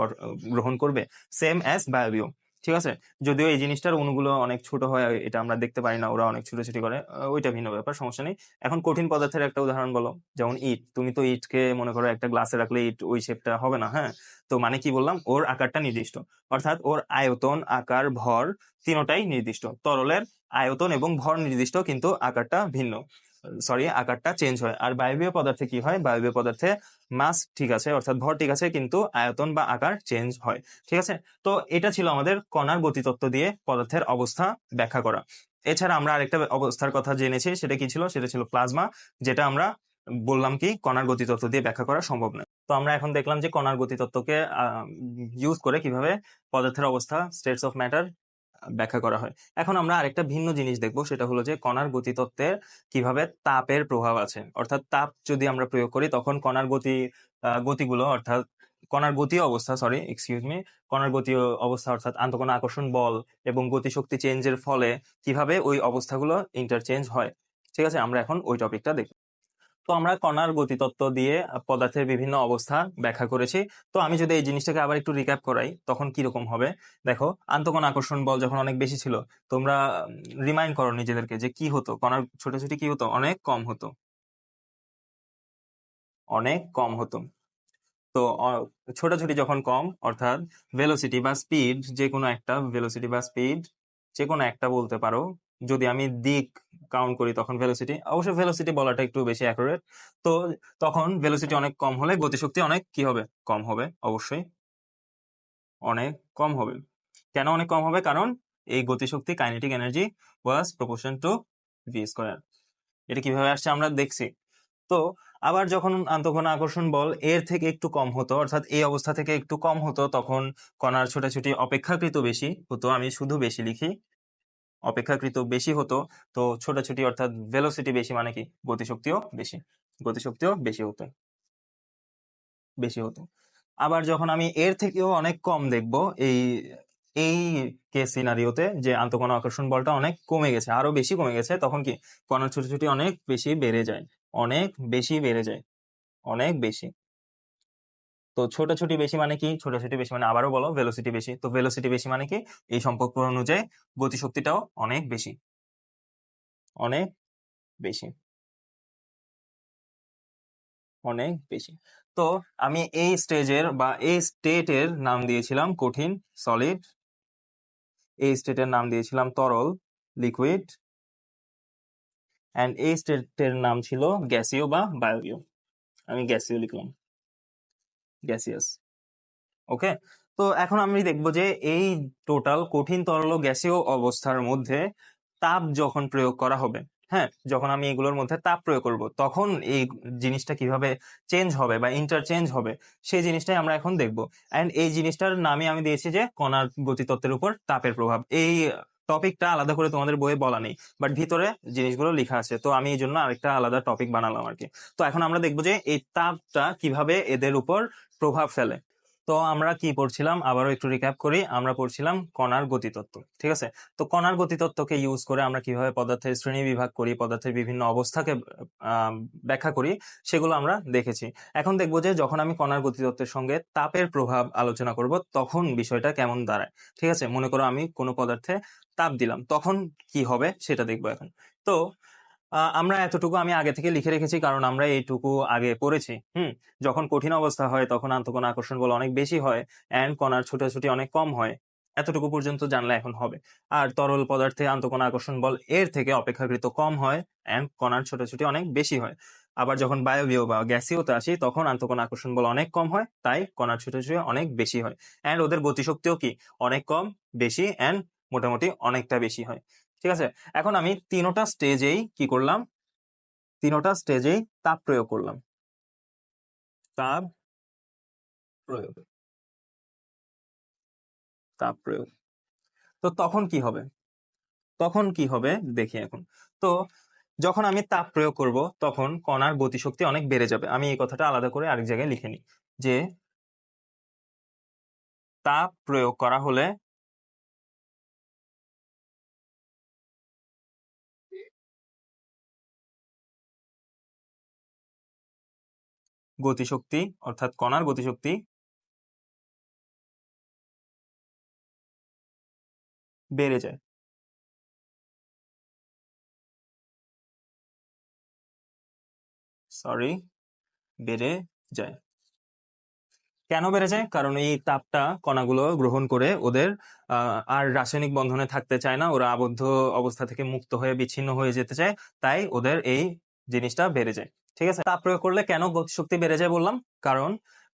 গ্রহণ করবে, সেম অ্যাজ বায়বীয়। ঠিক আছে? যদিও এই জিনিসটার অণুগুলো অনেক ছোট হয়, এটা আমরা দেখতে পারি না, ওরা অনেক ছুটোছুটি করে। ওইটা ভিন্ন ব্যাপার, সমস্যা নেই। এখন কঠিন পদার্থের একটা উদাহরণ বলো। যেমন ইট। তুমি তো ইটকে মনে করো একটা গ্লাসে রাখলে ইট ওই শেপটা হবে না, হ্যাঁ? তো মানে কি বললাম? ওর আকারটা নির্দিষ্ট। অর্থাৎ ওর আয়তন, আকার, ভর তিনটাই নির্দিষ্ট। তরলের আয়তন এবং ভর নির্দিষ্ট, কিন্তু আকারটা ভিন্ন। সরি, আকারটা চেঞ্জ হয়। আর বায়বীয় পদার্থে কি হয়? বায়বীয় পদার্থে মাস ঠিক আছে, অর্থাৎ ভর ঠিক আছে, কিন্তু আয়তন বা আকার চেঞ্জ হয়। ঠিক আছে? তো এটা ছিল আমাদের কণার গতিতত্ত্ব দিয়ে পদার্থের অবস্থা ব্যাখ্যা করা। এছাড়া আমরা আরেকটা অবস্থার কথা জেনেছি, সেটা কি ছিল? সেটা ছিল প্লাজমা, যেটা আমরা বললাম কি কণার গতিতত্ত্ব দিয়ে ব্যাখ্যা করা সম্ভব নয়। তো আমরা এখন দেখলাম যে কণার গতিতত্ত্বকে ইউজ করে কিভাবে পদার্থের অবস্থা, স্টেটস অফ ম্যাটার ব্যাখ্যা করা হয়। এখন আমরা আরেকটা ভিন্ন জিনিস দেখব, সেটা হলো যে কণার গতিতত্ত্বের কিভাবে তাপের প্রভাব আছে। অর্থাৎ তাপ যদি আমরা প্রয়োগ করি তখন কণার গতিগুলো, অর্থাৎ কণার গতি অবস্থা, সরি এক্সকিউজ মি, কণার গতি অবস্থা অর্থাৎ আন্তঃকণা আকর্ষণ বল এবং গতিশক্তি চেঞ্জের ফলে কিভাবে ওই অবস্থাগুলো ইন্টারচেঞ্জ হয়। ঠিক আছে, আমরা এখন ওই টপিকটা দেখব। তো আমরা কণার গতিতত্ত্ব দিয়ে পদার্থের বিভিন্ন অবস্থা ব্যাখ্যা করেছি। তো আমি যদি এই জিনিসটাকে আবার একটু রিক্যাপ করাই, তখন কি রকম হবে? দেখো, আন্তঃকণা আকর্ষণ বল যখন অনেক বেশি ছিল, তোমরা রিমাইন্ড করো নিজেদেরকে যে কি হতো, কণার ছোটাছুটি কি হতো? অনেক কম হতো, অনেক কম হতো। তো ছোটাছুটি যখন কম, অর্থাৎ ভেলোসিটি বা স্পিড, যে কোনো একটা ভেলোসিটি বা স্পিড, যে কোনো একটা বলতে পারো। যদি আমি দিক কাউন্ট করি তখন ভেলোসিটি, অবশ্যই ভেলোসিটি বলাটা একটু বেশি অ্যাকুরেট। তো তখন ভেলোসিটি অনেক কম হলে গতিশক্তি অনেক কি হবে? কম হবে, অবশ্যই অনেক কম হবে। কেন অনেক কম হবে? কারণ এই গতিশক্তি, kinetic energy was proportion to V square. এটা কিভাবে আসছে আমরা দেখছি। তো আবার যখন আন্তঃকণা আকর্ষণ বল এর থেকে একটু কম হতো, অর্থাৎ এই অবস্থা থেকে একটু কম হতো, তখন কণার ছোটাছুটি অপেক্ষাকৃত বেশি হতো। আমি শুধু বেশি লিখি, অপেক্ষাকৃত বেশি হতো। তো ছোটাছুটি অর্থাৎ ভেলোসিটি বেশি মানে কি? গতিশক্তিও বেশি, গতিশক্তিও বেশি হতো, বেশি হতো। আবার যখন আমি এর থেকেও অনেক কম দেখব, এই এই কেস সিনারিওতে যে আন্তঃকণা আকর্ষণ বলটা অনেক কমে গেছে, আরো বেশি কমে গেছে, তখন কি কণার ছোটাছুটি অনেক বেশি বেড়ে যায়, অনেক বেশি বেড়ে যায়, অনেক বেশি। তো ছোটাছুটি বেশি মানে কি? ছোটাছুটি বেশি মানে আবারও বলো, ভেলোসিটি বেশি। তো ভেলোসিটি বেশি মানে কি? এই সম্পর্ক অনুযায়ী গতিশক্তিটাও অনেক বেশি, অনেক বেশি, অনেক বেশি। তো আমি এই স্টেজের বা এই স্টেটের নাম দিয়েছিলাম কঠিন, সলিড। এই স্টেটের নাম দিয়েছিলাম তরল, লিকুইড। অ্যান্ড এই স্টেটের নাম ছিল গ্যাসীয় বা বায়বীয়। আমি গ্যাসীয় লিখলাম, গ্যাসিয়াস। ওকে। তো এখন আমি দেখবো যে এই টোটাল কঠিন, তরল ও গ্যাসীয় অবস্থার মধ্যে তাপ যখন প্রয়োগ করা হবে, হ্যাঁ, যখন আমি এগুলোর মধ্যে তাপ প্রয়োগ করব, তখন এই জিনিসটা কিভাবে চেঞ্জ হবে বা ইন্টারচেঞ্জ হবে, সেই জিনিসটাই আমরা এখন দেখব। অ্যান্ড এই জিনিসটার নামে আমি দিয়েছি যে কণার গতিতত্ত্বের উপর তাপের প্রভাব। এই টপিকটা আলাদা করে তোমাদের বইয়ে বলা নেই, বাট ভিতরে জিনিসগুলো লেখা আছে, তো আমি এই জন্য আরেকটা আলাদা টপিক বানালাম আর কি। তো এখন আমরা দেখবো যে এই তাপটা কিভাবে এদের উপর প্রভাব ফেলে। তো আমরা কি পড়ছিলাম? আবারও একটু রিক্যাপ করি। আমরা পড়ছিলাম কণার গতিতত্ত্ব, ঠিক আছে? তো কণার গতিতত্ত্বকে ইউজ করে আমরা কিভাবে পদার্থের শ্রেণী বিভাগ করি, পদার্থের বিভিন্ন অবস্থাকে ব্যাখ্যা করি, সেগুলো আমরা দেখেছি। এখন দেখবো যে যখন আমি কণার গতিতত্ত্বের সঙ্গে তাপের প্রভাব আলোচনা করব, তখন বিষয়টা কেমন দাঁড়ায়। ঠিক আছে, মনে করো আমি কোনো পদার্থে তাপ দিলাম, তখন কি হবে সেটা দেখবো এখন। তো আমরা এতটুকু আমি আগে থেকে লিখে রেখেছি, কারণ আমরা এইটুকু আগে পড়েছি। যখন কঠিন অবস্থা হয় তখন আন্তঃকণা আকর্ষণ বল অনেক বেশি হয়, এন্ড কণার ছোটাছুটি অনেক কম হয়। এতটুকু পর্যন্ত জানলে এখন হবে। আর তরল পদার্থে আন্তঃকণা আকর্ষণ বল এর থেকে অপেক্ষাকৃত কম হয়, এন্ড কণার ছোটাছুটি অনেক বেশি হয়। আবার যখন বায়বীয় বা গ্যাসীয়তে আসি, তখন আন্তঃকণা আকর্ষণ বল অনেক কম হয়, তাই কণার ছোটাছুটি অনেক বেশি হয়। এন্ড ওদের গতিশক্তিও কি অনেক কম, বেশি, এন্ড মোটামুটি অনেকটা বেশি হয়। ঠিক আছে, এখন আমি তিনোটা স্টেজেই কি করলাম? তিনোটা স্টেজেই তাপ প্রয়োগ করলাম, তাপ প্রয়োগ, তাপ প্রয়োগ। তো তখন কি হবে? তখন কি হবে দেখি এখন। তো যখন আমি তাপ প্রয়োগ করব, তখন কণার গতিশক্তি অনেক বেড়ে যাবে। আমি এই কথাটা আলাদা করে আরেক জায়গায় লিখে নিই, যে তাপ প্রয়োগ করা হলে গতিশক্তি, অর্থাৎ কণার গতিশক্তি বেড়ে যায়। সরি, বেড়ে যায়। কেন বেড়ে যায়? কারণ এই তাপটা কণাগুলো গ্রহণ করে ওদের আর রাসায়নিক বন্ধনে থাকতে চায় না, ওরা আবদ্ধ অবস্থা থেকে মুক্ত হয়ে বিচ্ছিন্ন হয়ে যেতে চায়, তাই ওদের এই জিনিসটা বেড়ে যায়। ঠিক আছে, তাপ প্রয়োগ করলে কেন গতিশক্তি বেড়ে যায় বললাম, কারণ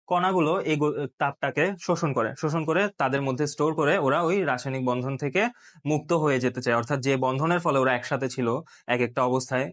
কণাগুলো এই তাপটাকে শোষণ করে তাদের মধ্যে স্টোর করে ওরা ওই রাসায়নিক বন্ধন থেকে মুক্ত হয়ে যেতে চায়, অর্থাৎ যে বন্ধনের ফলে ওরা একসাথে ছিল এক একটা অবস্থায়,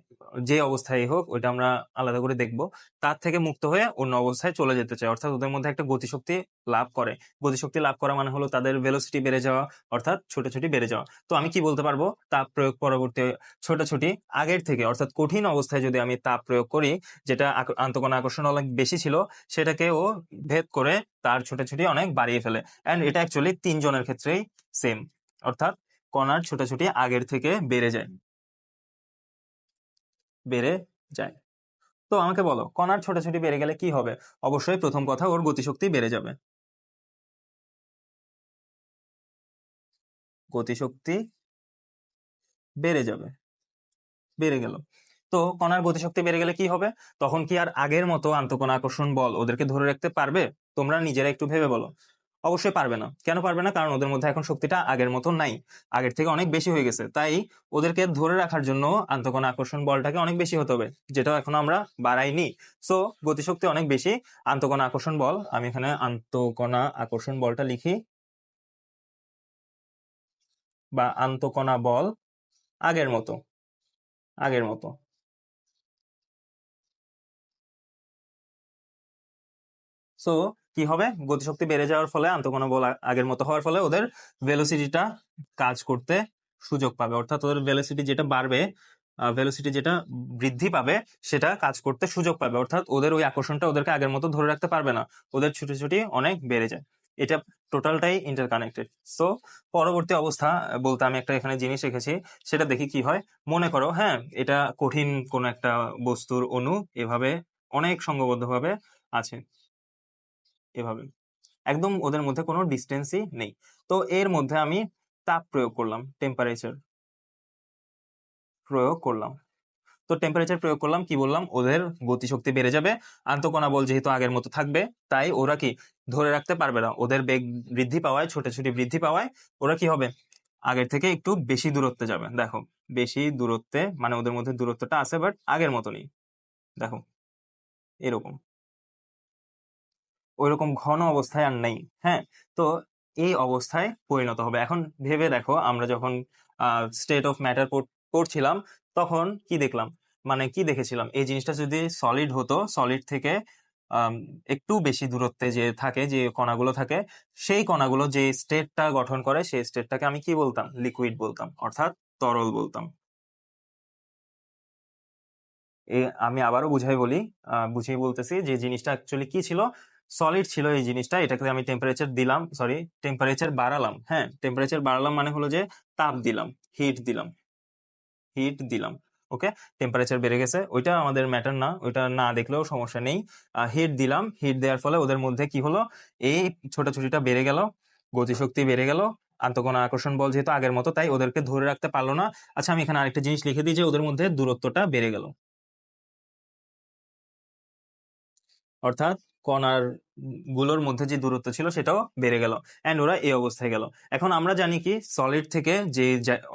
যে অবস্থায় হোক ওইটা আমরা আলাদা করে দেখব, তার থেকে মুক্ত হয়ে অন্য অবস্থায় চলে যেতে চায়, অর্থাৎ ওদের মধ্যে একটা গতিশক্তি লাভ করে। গতিশক্তি লাভ করা মানে হলো তাদের ভেলোসিটি বেড়ে যাওয়া, অর্থাৎ ছোটাছুটি বেড়ে যাওয়া। তো আমি কি বলতে পারবো, তাপ প্রয়োগ পরবর্তী ছোটাছুটি আগের থেকে, অর্থাৎ কঠিন অবস্থায় যদি আমি তাপ প্রয়োগ করি, যেটা আন্তঃকণা আকর্ষণ অনেক বেশি ছিল, সেটাকে ও ভেদ করে তার ছোটাছুটি অনেক বাড়িয়ে ফেলে। এন্ড এটা অ্যাকচুয়ালি তিনজনের ক্ষেত্রেই সেম, অর্থাৎ কণার ছোটাছুটি আগের থেকে বেড়ে যায়। তো আমাকে বলো, কণার ছোটাছুটি বেড়ে গেলে কি হবে? অবশ্যই প্রথম কথা, ওর গতিশক্তি বেড়ে যাবে। গতিশক্তি বেড়ে যাবে, বেড়ে গেল। তো কণার গতিশক্তি বেড়ে গেলে কি হবে? তখন কি আর আগের মতো আন্তঃকণা আকর্ষণ বল ওদেরকে ধরে রাখতে পারবে? তোমরা নিজেরা একটু ভেবে বলো। অবশ্যই পারবে না। কেন পারবে না? কারণ ওদের মধ্যে এখন শক্তিটা আগের মতো নাই, আগের থেকে অনেক বেশি হয়ে গেছে। তাই ওদেরকে ধরে রাখার জন্য আন্তঃকণা আকর্ষণ বলটাকে অনেক বেশি হতে হবে, যেটা এখন আমরা বাড়াইনি। সো গতিশক্তি অনেক বেশি, আন্তঃকণা আকর্ষণ বল, আমি এখানে আন্তঃকণা আকর্ষণ বলটা লিখি, বা আন্তঃকণা বল আগের মতো, আগের মতো। সো কি হবে? গতিশক্তি বেড়ে যাওয়ার ফলে, আন্তঃকণা বল আগের মতো হওয়ার ফলে ওদের ভেলোসিটিটা কাজ করতে সুযোগ পাবে, অর্থাৎ ওদের ভেলোসিটি যেটা বাড়বে, ভেলোসিটি যেটা বৃদ্ধি পাবে, সেটা কাজ করতে সুযোগ পাবে, অর্থাৎ ওদের ওই আকর্ষণটা ওদেরকে আগের মতো ধরে রাখতে পারবে না, ওদের ছুটি অনেক বেড়ে যায়। এটা টোটালটাই ইন্টারকানেক্টেড। সো পরবর্তী অবস্থা বলতে আমি একটা এখানে জিনিস রেখেছি, সেটা দেখি কি হয়। মনে করো, হ্যাঁ, এটা কঠিন কোন একটা বস্তুর অণু এভাবে অনেক সংঘবদ্ধভাবে আছে, এভাবে একদম ওদের মধ্যে কোনো ডিস্টেন্সই নেই। তো এর মধ্যে আমি তাপ প্রয়োগ করলাম, টেম্পারেচার প্রয়োগ করলাম। তো টেম্পারেচার প্রয়োগ করলাম, কি বললাম, ওদের গতিশক্তি বেড়ে যাবে। আন্তঃকণা বল যেহেতু আগের মতো থাকবে, তাই ওরা কি ধরে রাখতে পারবে না, ওদের বেগ বৃদ্ধি পাওয়ায়, ছোটাছুটি বৃদ্ধি পাওয়ায় ওরা কি হবে, আগের থেকে একটু বেশি দূরত্বে যাবে। দেখো, বেশি দূরত্বে মানে ওদের মধ্যে দূরত্বটা আছে, বাট আগের মতো নেই। দেখো, এরকম ওইরকম ঘন অবস্থায় আর নেই। হ্যাঁ, তো এই অবস্থায় পরিণত হবে। এখন ভেবে দেখো, আমরা যখন স্টেট অফ ম্যাটার পড়ছিলাম, তখন কি দেখলাম, মানে কি দেখেছিলাম, এই জিনিসটা যদি সলিড হতো, সলিড থেকে একটু বেশি দূরত্বে যে থাকে, যে কণাগুলো থাকে, সেই কণাগুলো যে স্টেটটা গঠন করে, সেই স্টেটটাকে আমি কি বলতাম? লিকুইড বলতাম, অর্থাৎ তরল বলতাম। আমি আবারও বলি, বুঝিয়ে বলতেছি যে জিনিসটা অ্যাকচুয়ালি কি ছিল। সলিড ছিল এই জিনিসটা, এটাকে আমি টেম্পারেচার দিলাম, সরি, টেম্পারেচার বাড়ালাম। হ্যাঁ, টেম্পারেচার বাড়ালাম মানে হলো যে তাপ দিলাম, হিট দিলাম, হিট দিলাম। ওকে, টেম্পারেচার বেড়ে গেছে, ওইটা আমাদের ম্যাটার না, ওইটা না দেখলেও সমস্যা নেই। হিট দিলাম, হিট দেওয়ার ফলে ওদের মধ্যে কি হলো, এই ছোটাছুটিটা বেড়ে গেল, গতিশক্তি বেড়ে গেল। আন্তঃকণা আকর্ষণ বল যেহেতু আগের মতো, তাই ওদেরকে ধরে রাখতে পারলো না। আচ্ছা, আমি এখানে আরেকটা জিনিস লিখে দিই, যে ওদের মধ্যে দূরত্বটা বেড়ে গেল, অর্থাৎ কণার গুলোর মধ্যে যে দূরত্ব ছিল সেটাও বেড়ে গেল, এন্ড ওরা এই অবস্থায় গেল। এখন আমরা জানি কি, সলিড থেকে যে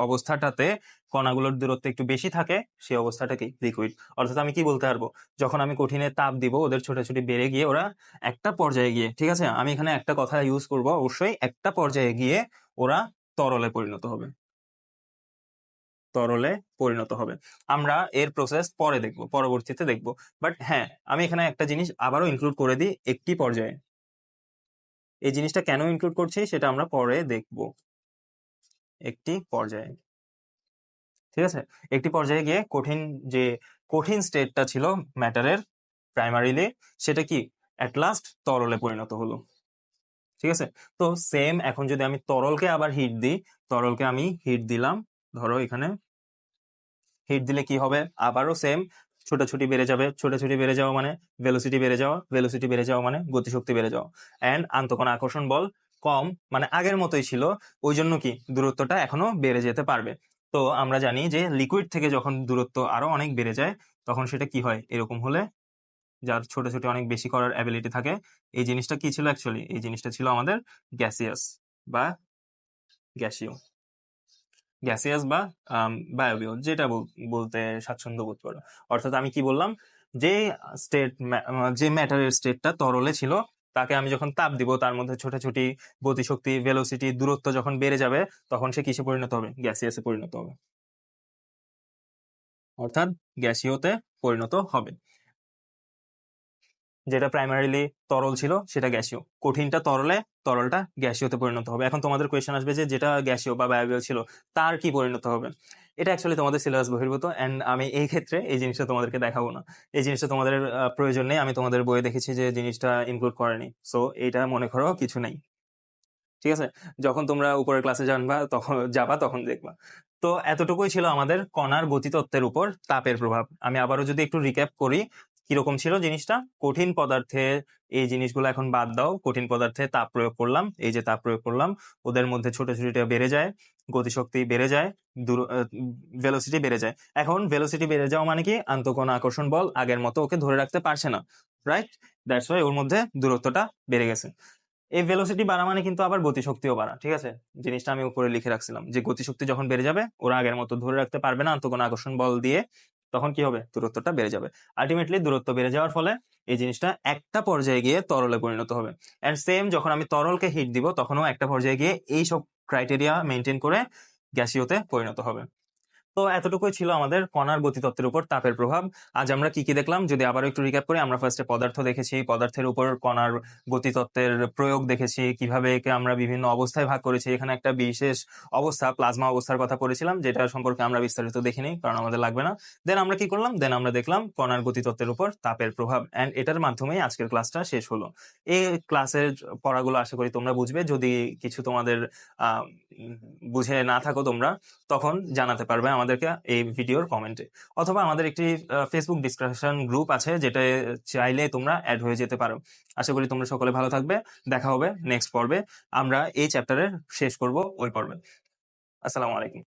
অবস্থাটাতে কণাগুলোর দূরত্ব একটু বেশি থাকে, সেই অবস্থাটা কি? লিকুইড। অর্থাৎ আমি কি বলতে পারবো, যখন আমি কঠিনে তাপ দিব, ওদের ছোটাছুটি বেড়ে গিয়ে ওরা একটা পর্যায়ে গিয়ে, ঠিক আছে, আমি এখানে একটা কথা ইউজ করব, অবশ্যই একটা পর্যায়ে গিয়ে ওরা তরলে পরিণত হবে, তরলে পরিণত হবে। আমরা এর প্রসেস পরে দেখব, পরবর্তীতে দেখব। বাট হ্যাঁ, আমি এখানে একটা জিনিস আবারও ইনক্লুড করে দিই, একটি পর্যায়ে। এই জিনিসটা কেন ইনক্লুড করছি সেটা আমরা পরে দেখব, একটি পর্যায়ে। ঠিক আছে, একটি পর্যায়ে গিয়ে যে কঠিন স্টেটটা ছিল ম্যাটারের প্রাইমারিলি, সেটা কি অ্যাট লাস্ট তরলে পরিণত হলো। ঠিক আছে, তো সেম এখন যদি আমি তরলকে আবার হিট দিই, তরলকে আমি হিট দিলাম, ধরো এখানে হিট দিলে কি হবে? আবারও সেম, ছোটাছুটি বেড়ে যাবে, ছোটাছুটি বেড়ে যাওয়া মানে ভেলোসিটি বেড়ে যাওয়া, ভেলোসিটি বেড়ে যাওয়া মানে গতিশক্তি বেড়ে যাওয়া, অ্যান্ড আন্তঃকণা আকর্ষণ বল কম, মানে আগের মতোই ছিল, ওই জন্য কি দূরত্বটা এখনো বেড়ে যেতে পারবে। তো আমরা জানি যে লিকুইড থেকে যখন দূরত্ব আরো অনেক বেড়ে যায় তখন সেটা কি হয়, এরকম হলে, যার ছোটাছুটি অনেক বেশি করার অ্যাবিলিটি থাকে। এই জিনিসটা কি ছিল অ্যাকচুয়ালি? এই জিনিসটা ছিল আমাদের গ্যাসিয়াস বা গ্যাসীয়, গ্যাসিয়াস বা বায়বীয়, যেটা বলতে স্বাচ্ছন্দ্য বোধ করো। অর্থাৎ আমি কি বললাম, যে স্টেট, যে ম্যাটারের স্টেটটা তরলে ছিল তাকে আমি যখন তাপ দিব, তার মধ্যে ছোটাছুটি, গতিশক্তি, ভেলোসিটি, দূরত্ব যখন বেড়ে যাবে তখন সে কিসে পরিণত হবে? গ্যাসিয়াসে পরিণত হবে, অর্থাৎ গ্যাসীয়তে পরিণত হবে। যেটা প্রাইমারিলি তরল ছিল সেটা গ্যাসীয়, কঠিনটা তরলে, তরলটা গ্যাসীয়তে পরিণত হবে। এখন তোমাদের কোয়েশ্চেন আসবে যে যেটা গ্যাসীয় বা বায়বীয় ছিল তার কি পরিণত হবে? এটা অ্যাকচুয়ালি তোমাদের সিলেবাস বহির্ভূত, অ্যান্ড আমি এই ক্ষেত্রে এই জিনিসটা তোমাদেরকে দেখাবো না। এই জিনিসটা তোমাদের প্রয়োজন নেই, আমি তোমাদের বইয়ে দেখেছি যে জিনিসটা ইনক্লুড করেনি, সো এটা মনে করো কিছু নেই। ঠিক আছে, যখন তোমরা উপরের ক্লাসে যাবা তখন দেখবা। তো এতটুকুই ছিল আমাদের কণার গতিতত্ত্বের উপর তাপের প্রভাব। আমি আবারও যদি একটু রিক্যাপ করি, কিরকম ছিল জিনিসটা। কঠিন পদার্থে, এই জিনিসগুলো এখন বাদ দাও, কঠিন পদার্থে তাপ প্রয়োগ করলাম, এই যে তাপ প্রয়োগ করলাম, ওদের মধ্যে ছোটাছুটিটা বেড়ে যায়, গতিশক্তি বেড়ে যায়, ভেলোসিটি বেড়ে যায়। এখন ভেলোসিটি বেড়ে যাওয়া মানে কি, আন্তঃকণা আকর্ষণ বল আগের মতো ওকে ধরে রাখতে পারছে না, রাইট? দ্যাটস ওয়াই ওর মধ্যে দূরত্বটা বেড়ে গেছে। এই ভেলোসিটি বাড়া মানে কিন্তু আবার গতিশক্তিও বাড়া, ঠিক আছে? জিনিসটা আমি উপরে লিখে রাখছিলাম যে গতিশক্তি যখন বেড়ে যাবে, ওরা আগের মতো ধরে রাখতে পারবে না আন্তঃকণা আকর্ষণ বল দিয়ে, তখন কি হবে? দূরত্বটা বেড়ে যাবে। আলটিমেটলি দূরত্ব বেড়ে যাওয়ার ফলে এই জিনিসটা একটা পর্যায়ে গিয়ে তরলে পরিণত হবে। এন্ড সেম, যখন আমি তরলকে হিট দিব তখনও একটা পর্যায়ে গিয়ে এই সব ক্রাইটেরিয়া মেনটেন করে গ্যাসীয়তে পরিণত হবে। তো এতটুকুই ছিল আমাদের কণার গতিতত্ত্বের উপর তাপের প্রভাব। আজ আমরা কি কি দেখলাম যদি আবার একটু রিক্যাপ করি, আমরা ফার্স্টে পদার্থ দেখেছি, পদার্থের উপর কণার গতিতত্ত্বের প্রয়োগ দেখেছি, কিভাবে একে আমরা বিভিন্ন অবস্থায় ভাগ করেছি। এখানে একটা বিশেষ অবস্থা, প্লাজমা অবস্থার কথা পড়েছিলাম, যেটা সম্পর্কে আমরা বিস্তারিত দেখিনি কারণ আমাদের লাগবে না। দেন আমরা কি করলাম? দেন আমরা দেখলাম কণার গতিতত্ত্বের উপর তাপের প্রভাব, অ্যান্ড এটার মাধ্যমেই আজকের ক্লাসটা শেষ হলো। এই ক্লাসের পড়াগুলো আশা করি তোমরা বুঝবে। যদি কিছু তোমাদের বুঝে না থাকো তোমরা, তখন জানাতে পারবে আমাদেরকে এই ভিডিওর কমেন্টে, অথবা আমাদের একটি ফেসবুক ডিসকাশন গ্রুপ আছে, যেটা চাইলে তোমরা অ্যাড হয়ে যেতে পারো। আশা করি তোমরা সকলে ভালো থাকবে। দেখা হবে নেক্সট পর্বে। আমরা এই চ্যাপ্টারের শেষ করব ওই পর্বে। আসসালামু আলাইকুম।